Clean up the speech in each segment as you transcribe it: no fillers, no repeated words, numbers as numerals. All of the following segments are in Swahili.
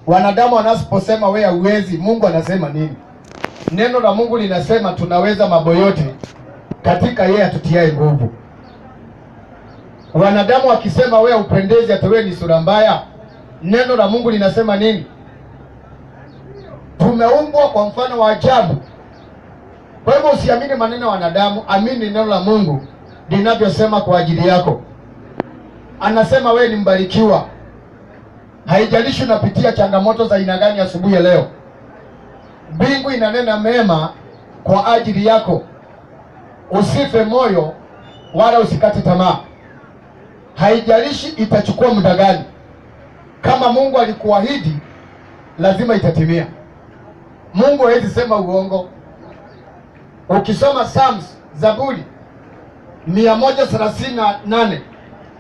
Wanadamu wanaposema wewe hauwezi, Mungu anasema nini? Neno la Mungu linasema tunaweza mambo yote katika yeye atutiaye nguvu. Wanadamu wakisema wewe upendezi, hata wewe ni sura mbaya, neno la Mungu linasema nini? Tumeumbwa kwa mfano wa ajabu. Kwa hivyo usiamini maneno ya wanadamu, amini neno la Mungu linavyosema kwa ajili yako. Anasema wewe ni mbarikiwa. Haijalishi unapitia changamoto za aina gani asubuhi ya leo, mbingu inanena mema kwa ajili yako. Usife moyo wala usikate tamaa. Haijalishi itachukua muda gani, kama Mungu alikuahidi lazima itatimia. Mungu hawezi sema uongo. Ukisoma Psalms, Zaburi 138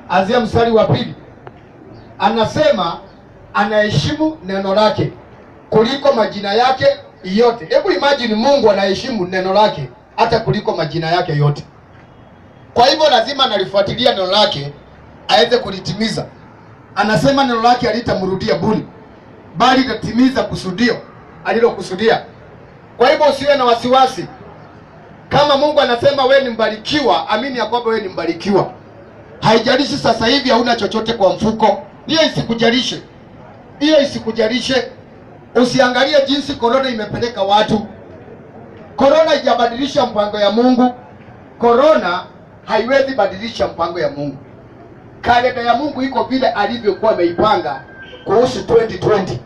anzia mstari wa 2, anasema anaheshimu neno lake kuliko majina yake yote. Hebu imagine, Mungu anaheshimu neno lake hata kuliko majina yake yote. Kwa hivyo lazima analifuatilia neno lake aweze kulitimiza. Anasema neno lake halitamrudia bure, bali litatimiza kusudio alilokusudia. Kwa hivyo usiwe na wasiwasi. Kama Mungu anasema wewe ni mbarikiwa, amini ya kwamba wewe ni mbarikiwa. Haijalishi sasa hivi hauna chochote kwa mfuko, hiyo isikujalishe. Hiyo isikujalishe. Usiangalie jinsi korona imepeleka watu. Korona haijabadilisha mpango ya Mungu. Korona haiwezi badilisha mpango ya Mungu. Kalenda ya Mungu iko vile alivyokuwa ameipanga kuhusu 2020.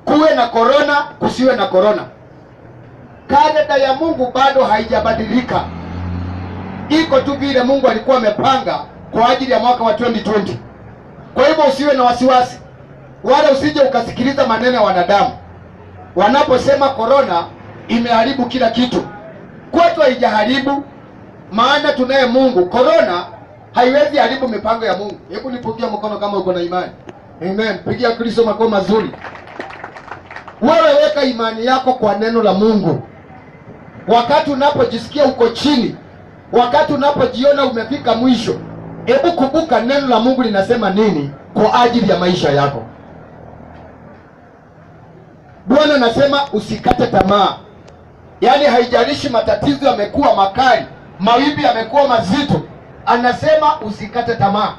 Kuwe na korona, kusiwe na korona, kalenda ya Mungu bado haijabadilika. Iko tu vile Mungu alikuwa amepanga kwa ajili ya mwaka wa 2020. Kwa hivyo usiwe na wasiwasi, wala usije ukasikiliza maneno ya wanadamu wanaposema korona imeharibu kila kitu. Kwetu haijaharibu, maana tunaye Mungu. Korona haiwezi haribu mipango ya Mungu. Hebu nipungie mkono kama uko na imani. Amen. Pigia Kristo makofi mazuri. Wewe weka imani yako kwa neno la Mungu. Wakati unapojisikia uko chini, wakati unapojiona umefika mwisho, hebu kumbuka neno la Mungu linasema nini kwa ajili ya maisha yako. Bwana anasema usikate tamaa. Yaani haijalishi matatizo yamekuwa makali, mawimbi yamekuwa mazito, anasema usikate tamaa.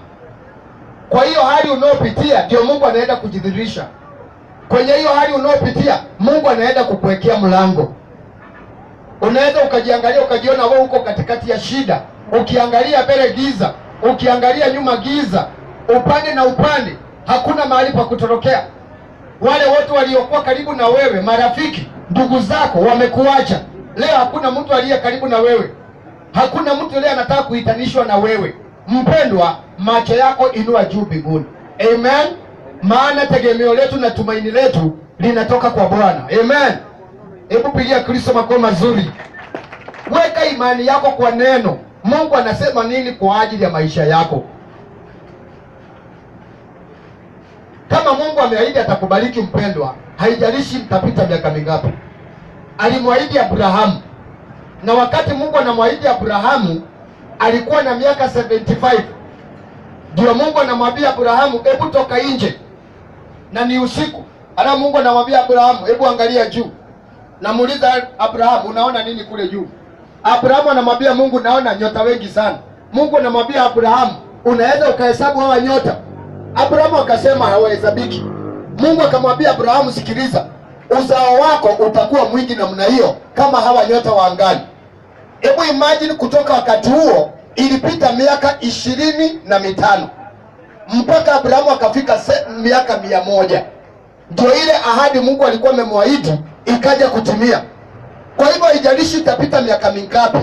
Kwa hiyo hali unayopitia ndio Mungu anaenda kujidhihirisha. Kwenye hiyo hali unayopitia Mungu anaenda kukuwekea mlango. Unaweza ukajiangalia ukajiona wewe uko katikati ya shida, ukiangalia mbele giza, ukiangalia nyuma giza, upande na upande, hakuna mahali pa kutorokea. Wale wote waliokuwa karibu na wewe, marafiki, ndugu zako, wamekuacha. Leo hakuna mtu aliye karibu na wewe. Hakuna mtu leo anataka kuhitanishwa na wewe. Mpendwa, macho yako inua juu mbinguni. Amen. Maana tegemeo letu na tumaini letu linatoka kwa Bwana. Amen. Hebu pigia Kristo makofi mazuri. Weka imani yako kwa neno. Mungu anasema nini kwa ajili ya maisha yako? Kama Mungu ameahidi atakubariki mpendwa, haijalishi mtapita miaka mingapi. Alimwahidi Abrahamu. Na wakati Mungu anamwahidi Abrahamu alikuwa na miaka 75. Ndio Mungu anamwambia Abrahamu, hebu toka nje. Na ni usiku. Ana Mungu anamwambia Abrahamu, hebu angalia juu. Namuuliza Abrahamu, unaona nini kule juu? Abrahamu anamwambia Mungu, naona nyota wengi sana. Mungu anamwambia Abrahamu, unaweza ukahesabu hawa nyota? Abrahamu akasema hawahesabiki. Mungu akamwambia Abrahamu, sikiliza, uzao wako utakuwa mwingi namna hiyo kama hawa nyota wa angani. Hebu imagine, kutoka wakati huo ilipita miaka 25 mpaka Abrahamu akafika miaka 100. Ndio ile ahadi Mungu alikuwa amemwahidi ikaja kutimia. Kwa hivyo haijalishi itapita miaka mingapi,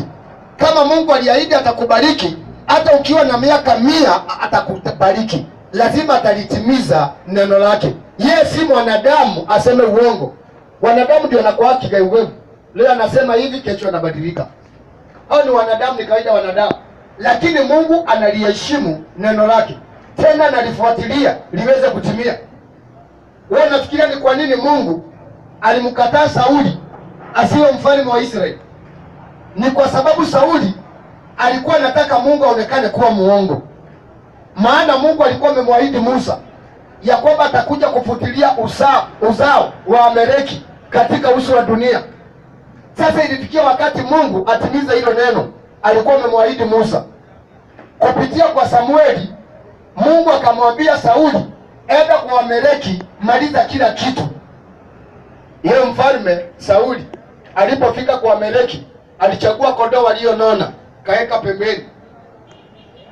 kama Mungu aliahidi atakubariki, hata ukiwa na miaka 100 atakubariki. Lazima atalitimiza neno lake. Yeye si mwanadamu aseme uongo. Wanadamu ndio wanakuwa kigeugevu. Leo anasema hivi, kesho anabadilika. Hao ni wanadamu, ni kawaida wanadamu. Lakini Mungu analiheshimu neno lake, tena analifuatilia liweze kutimia. Wewe unafikiria ni kwa nini Mungu alimkataa Sauli asiwe mfalme wa Israeli? Ni kwa sababu Sauli alikuwa anataka Mungu aonekane kuwa muongo. Maana Mungu alikuwa amemwahidi Musa, ya kwamba atakuja kufutilia uzao wa Amaleki katika uso wa dunia. Sasa ilifikia wakati Mungu atimize hilo neno alikuwa amemwahidi Musa kupitia kwa Samueli. Mungu akamwambia Sauli, enda kwa Amaleki, maliza kila kitu. Yeye mfalme Sauli alipofika kwa Amaleki, alichagua kondoo walionona, kaeka pembeni.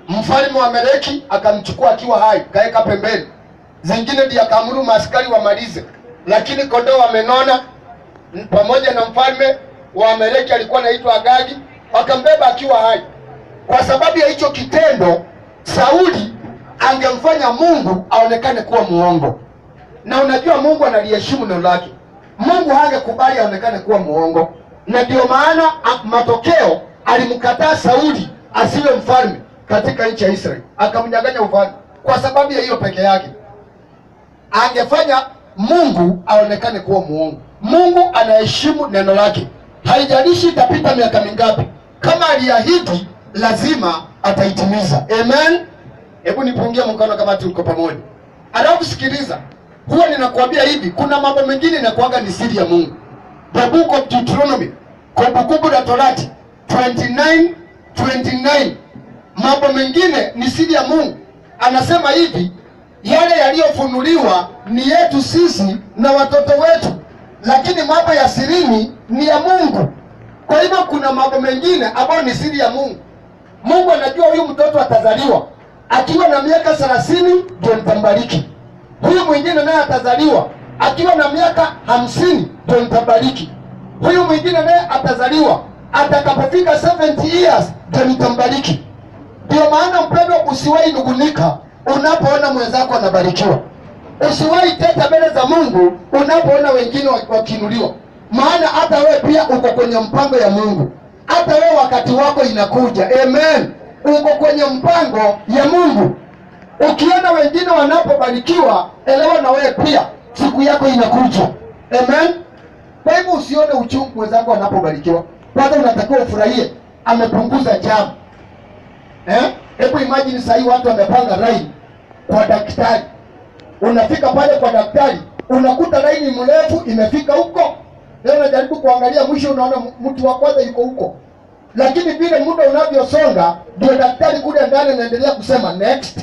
Mfalme wa Amaleki akamchukua akiwa hai, kaeka pembeni. Zingine ndiye akaamuru maaskari wamalize, lakini kondoo wamenona, pamoja na mfalme wa Amaleki alikuwa anaitwa Agagi, akambeba akiwa hai. Kwa sababu ya hicho kitendo, Sauli angemfanya Mungu aonekane kuwa muongo. Na unajua Mungu analiheshimu neno lake. Mungu hangekubali aonekane kuwa muongo. Na ndio maana matokeo alimkataa Sauli asiwe mfalme katika nchi ya Israeli, akamnyang'anya ufalme kwa sababu ya hiyo peke yake. Angefanya Mungu aonekane kuwa muongo. Mungu anaheshimu neno lake. Haijalishi itapita miaka mingapi, kama aliahidi lazima ataitimiza. Amen. Hebu nipungie mkono kama tuko pamoja. Alafu sikiliza, huwa ninakuambia hivi, kuna mambo mengine inakuanga ni siri ya Mungu. The book of Deuteronomy, Kumbukumbu la Torati 29:29, mambo mengine ni siri ya Mungu. Anasema hivi, yale yaliyofunuliwa ni yetu sisi na watoto wetu, lakini mambo ya sirini ni ya Mungu. Kwa hivyo kuna mambo mengine ambayo ni siri ya Mungu. Mungu anajua huyu mtoto atazaliwa akiwa na miaka 30 ndio nitambariki. Huyu mwingine naye atazaliwa akiwa na miaka 50 ndio nitambariki. Huyu mwingine naye atazaliwa atakapofika 70 years ndio nitambariki. Ndio maana mpendwa, usiwahi nugunika unapoona mwenzako anabarikiwa. Usiwahi teta mbele za Mungu unapoona wengine wakiinuliwa. Maana hata wewe pia uko kwenye mpango ya Mungu. Hata wewe wakati wako inakuja. Amen. Uko kwenye mpango ya Mungu. Ukiona wengine wanapobarikiwa, elewa na wewe pia siku yako inakuja. Amen. Kwa hivyo usione uchungu mwenzako anapobarikiwa. Kwanza unatakiwa ufurahie amepunguza jambo. Hebu imagine sasa watu wamepanga line kwa daktari. Unafika pale kwa daktari, unakuta laini mrefu imefika huko. Leo unajaribu kuangalia, mwisho unaona mtu wa kwanza yuko huko. Lakini vile muda unavyosonga, ndio daktari kule ndani anaendelea kusema next.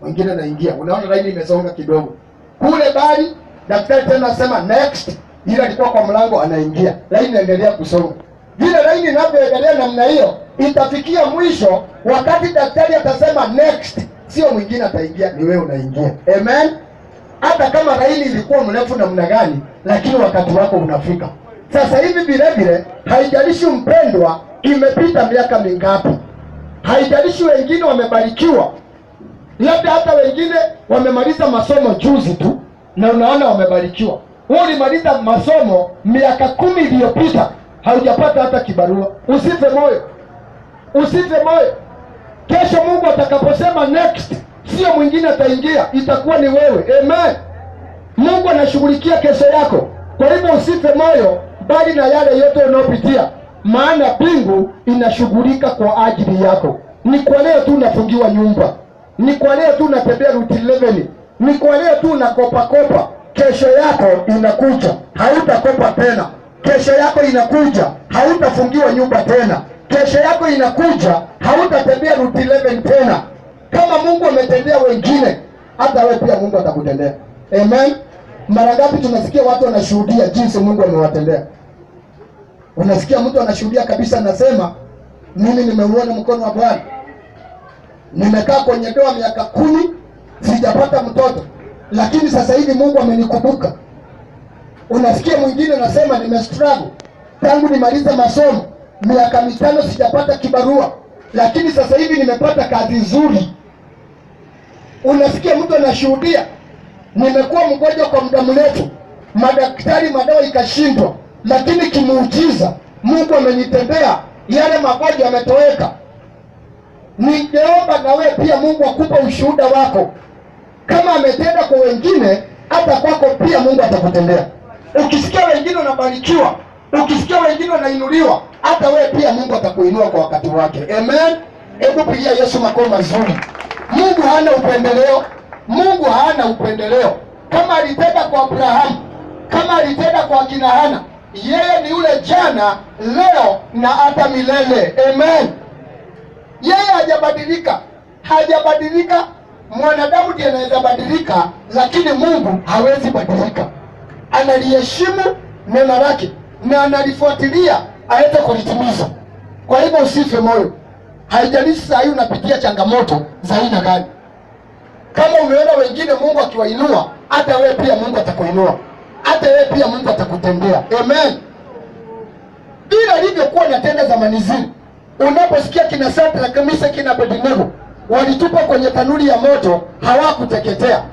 Mwingine anaingia, unaona laini imesonga kidogo. Kule bali daktari tena anasema next. Ile alikuwa kwa mlango anaingia. Laini inaendelea kusonga. Vile laini inavyoendelea namna hiyo, itafikia mwisho wakati daktari atasema next, sio mwingine ataingia, ni wewe unaingia. Amen. Hata kama laini ilikuwa mrefu namna gani, lakini wakati wako unafika. Sasa hivi vile vile, haijalishi mpendwa imepita miaka mingapi, haijalishi wengine wamebarikiwa, labda hata wengine wamemaliza masomo juzi tu na unaona wamebarikiwa. Wewe ulimaliza masomo miaka 10 iliyopita, haujapata hata kibarua. Usife moyo. Usife moyo. Kesho Mungu atakaposema next, sio mwingine ataingia, itakuwa ni wewe. Amen. Mungu anashughulikia kesho yako. Kwa hivyo usife moyo bali na yale yote unayopitia, maana mbingu inashughulika kwa ajili yako. Ni kwa leo tu unafungiwa nyumba, ni kwa leo tu unatembea route 11, ni kwa leo tu unakopa. Kesho yako inakuja, hautakopa tena. Kesho yako inakuja, hautafungiwa nyumba tena. Kesho yako inakuja, hautatembea route 11 tena. Kama Mungu ametendea wengine, hata wewe pia Mungu atakutendea. Amen. Mara ngapi tunasikia watu wanashuhudia jinsi Mungu amewatendea? Unasikia mtu anashuhudia kabisa, anasema mimi nimeuona mkono wa Bwana. Nimekaa kwenye ndoa miaka 10 sijapata mtoto, lakini sasa hivi Mungu amenikumbuka. Unasikia mwingine anasema nimestruggle tangu nimaliza masomo miaka 5 sijapata kibarua, lakini sasa hivi nimepata kazi nzuri. Unasikia mtu anashuhudia nimekuwa mgonjwa kwa muda mrefu, madaktari madawa ikashindwa, lakini kimuujiza Mungu amenitendea, yale magonjwa yametoweka. Ningeomba na wewe pia Mungu akupe ushuhuda wako. Kama ametenda kwa wengine, hata kwako pia Mungu atakutendea. Ukisikia wengine wanabarikiwa, ukisikia wengine wanainuliwa, hata wewe pia Mungu atakuinua kwa wakati wake. Amen. Hebu pigia Yesu makofi mazuri. Mungu hana upendeleo. Mungu hana upendeleo. Kama alitenda kwa Abrahamu, kama alitenda kwa kina Hana, yeye ni yule jana, leo na hata milele. Amen. Yeye hajabadilika, hajabadilika. Mwanadamu ndiye anaweza badilika, lakini Mungu hawezi badilika. Analiheshimu neno lake na analifuatilia aweze kulitimiza. Kwa hivyo usife moyo. Haijalishi saa hii unapitia changamoto za aina gani. Kama umeona wengine Mungu akiwainua, hata wewe pia Mungu atakuinua. Hata wewe pia Mungu atakutendea. Amen. Bila ilivyokuwa na tenda zamani zile. Unaposikia kina Shadraka, Meshaki kina Abednego walitupa kwenye tanuri ya moto, hawakuteketea.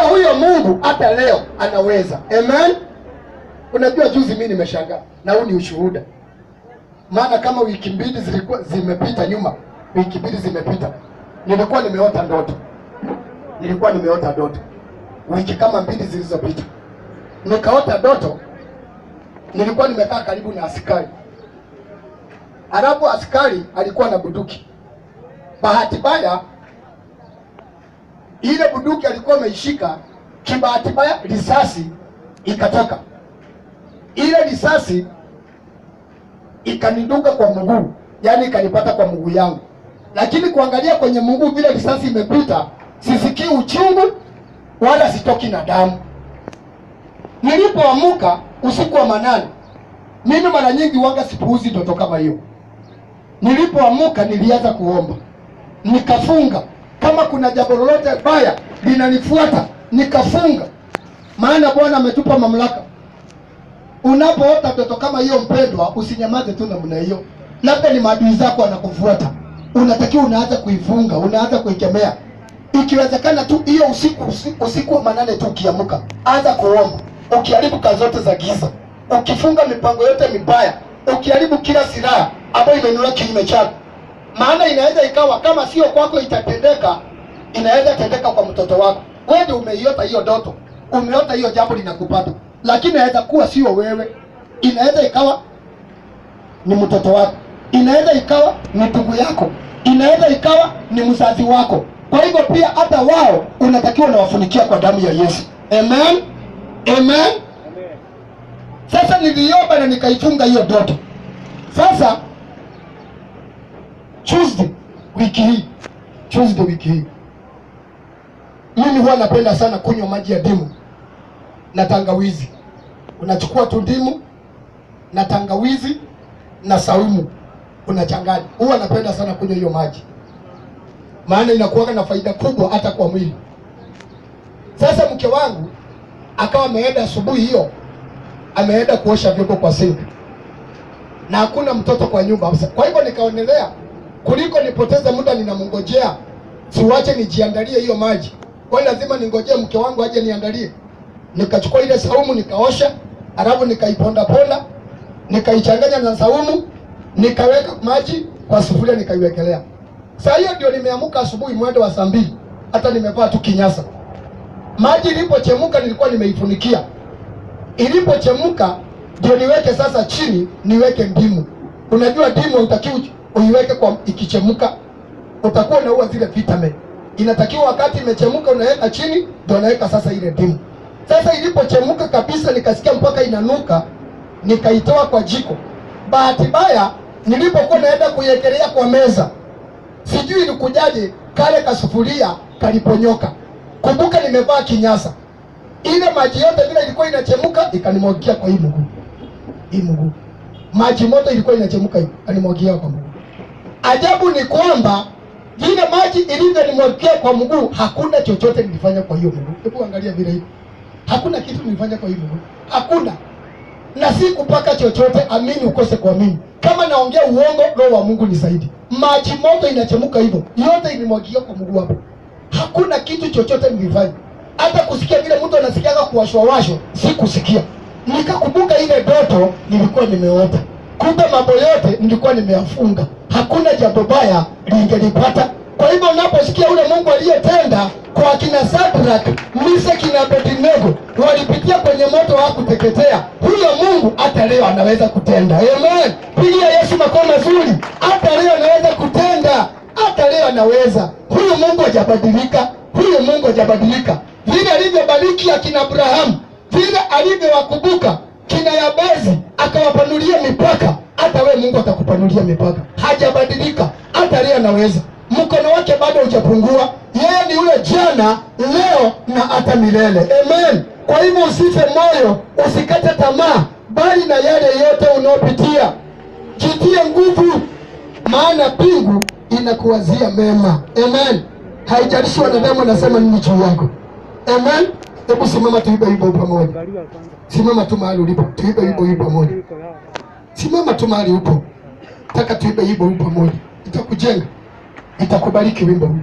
Huyo Mungu hata leo anaweza. Amen. Unajua juzi mimi nimeshangaa, na huu ni ushuhuda. Maana kama wiki mbili zilikuwa zimepita nyuma, wiki mbili zimepita, nilikuwa nimeota ndoto. Wiki kama mbili zilizopita. Nikaota ndoto, nilikuwa nimekaa karibu na askari. Alafu askari alikuwa na bunduki. Bahati mbaya ile bunduki alikuwa ameishika, kibahati mbaya risasi ikatoka. Ile risasi ikaniduka kwa mguu, yani ikanipata kwa mguu yangu. Lakini kuangalia kwenye mguu vile risasi imepita, sisikii uchungu wala sitoki na damu. Nilipoamka usiku wa manane, mimi mara nyingi wanga sipuuzi ndoto kama hiyo. Nilipoamka nilianza kuomba, nikafunga. Kama kuna jambo lolote baya linanifuata, nikafunga. Maana Bwana ametupa mamlaka. Unapoota ndoto kama hiyo mpendwa, usinyamaze tu namna hiyo. Labda ni maadui zako wanakufuata, unatakiwa unaanza kuifunga, unaanza kuikemea. Ikiwezekana tu hiyo usiku wa manane tu ukiamka, anza kuomba. Ukiharibu kazi zote za giza, ukifunga mipango yote mibaya, ukiharibu kila silaha ambayo imeinuliwa kinyume chako. Maana inaweza ikawa kama sio kwako itatendeka, inaweza tendeka kwa mtoto wako. Wewe ndio umeiota hiyo ndoto, umeota hiyo jambo linakupata, lakini inaweza kuwa sio wewe. Inaweza ikawa ni mtoto wako, inaweza ikawa ni ndugu yako, inaweza ikawa ni mzazi wako. Kwa hivyo pia hata wao unatakiwa unawafunikia kwa damu ya Yesu. Amen. Amen. Sasa niliomba na nikaifunga hiyo ndoto. Sasa Tuesday wiki hii mimi huwa napenda sana kunywa maji ya ndimu na tangawizi. Unachukua tu ndimu na tangawizi na saumu unachanganya. Huwa napenda sana kunywa hiyo maji, maana inakuwa na faida kubwa hata kwa mwili. Sasa mke wangu akawa ameenda asubuhi hiyo, ameenda kuosha vyombo kwa sinki na hakuna mtoto kwa nyumba. Kwa hivyo nikaonelea kuliko nipoteze muda ninamngojea, siwache nijiandalie hiyo maji. Kwa hiyo lazima ningojee mke wangu aje niandalie. Nikachukua ile saumu nikaosha, alafu nikaiponda ponda, nikaichanganya na saumu, nikaweka maji kwa sufuria nikaiwekelea. Saa hiyo ndio nimeamka asubuhi mwendo wa saa 2, hata nimevaa tu kinyasa. Maji ilipochemuka nilikuwa nimeifunikia. Ilipochemuka ndio niweke sasa chini, niweke ndimu. Unajua ndimu utakiwa uiweke kwa ikichemuka, utakuwa unaua zile vitamin. Inatakiwa wakati imechemuka unaweka chini, ndio unaweka sasa ile ndimu. Sasa ilipochemuka kabisa nikasikia mpaka inanuka, nikaitoa kwa jiko. Bahati mbaya nilipokuwa naenda kuiekelea kwa meza, sijui ilikujaje kale kasufuria kaliponyoka. Kumbuka nimevaa kinyasa. Ile maji yote bila ilikuwa inachemuka ikanimwagia kwa hii mguu. Maji moto ilikuwa inachemuka hivi, kanimwagia kwa mguu. Ajabu ni kwamba ile maji ilivyonimwagia kwa mguu, hakuna chochote nilifanya kwa hiyo mguu. Hebu angalia vile hivi. Hakuna kitu nilifanya kwa hiyo mguu. Hakuna. Na si kupaka chochote, amini ukose kuamini. Kama naongea uongo, Roho wa Mungu nisaidie. Maji moto inachemuka hivyo, yote ilimwagia kwa mguu hapo. Hakuna kitu chochote nilifanya. Hata kusikia vile mtu anasikiaga kuwashwa, si kusikia. Nikakumbuka ile ndoto nilikuwa nimeota. Kumbe mambo yote nilikuwa nimeyafunga. Hakuna jambo baya lingelipata. Kwa hivyo unaposikia ule Mungu aliyetenda kwa kina Shadraka, Meshaki na Abednego walipitia kwenye moto hakuteketea, huyo Mungu hata leo anaweza kutenda. Amen. Pigia Yesu makofi mazuri. Hata leo anaweza kutenda. Hata leo anaweza. Huyu Mungu hajabadilika. Huyo Mungu hajabadilika. Vile alivyobariki akina Abrahamu, vile alivyowakumbuka kina Yabezi akawapanulia mipaka, hata we Mungu atakupanulia mipaka. Hajabadilika, hata leo anaweza. Mkono wake bado hujapungua. Yeye ni yule jana, leo na hata milele. Amen. Kwa hivyo usife moyo, usikate tamaa, bali na yale yote unaopitia jitie nguvu, maana mbingu inakuwazia mema. Amen. Haijalishi wanadamu nasema nini juu yako. Amen. Hebu simama tuimbe wimbo pamoja. Simama tu mahali ulipo, tuimbe wimbo pamoja. Simama tu mahali upo. Nataka tuimbe wimbo pamoja. Itakujenga, itakubariki wimbo huu.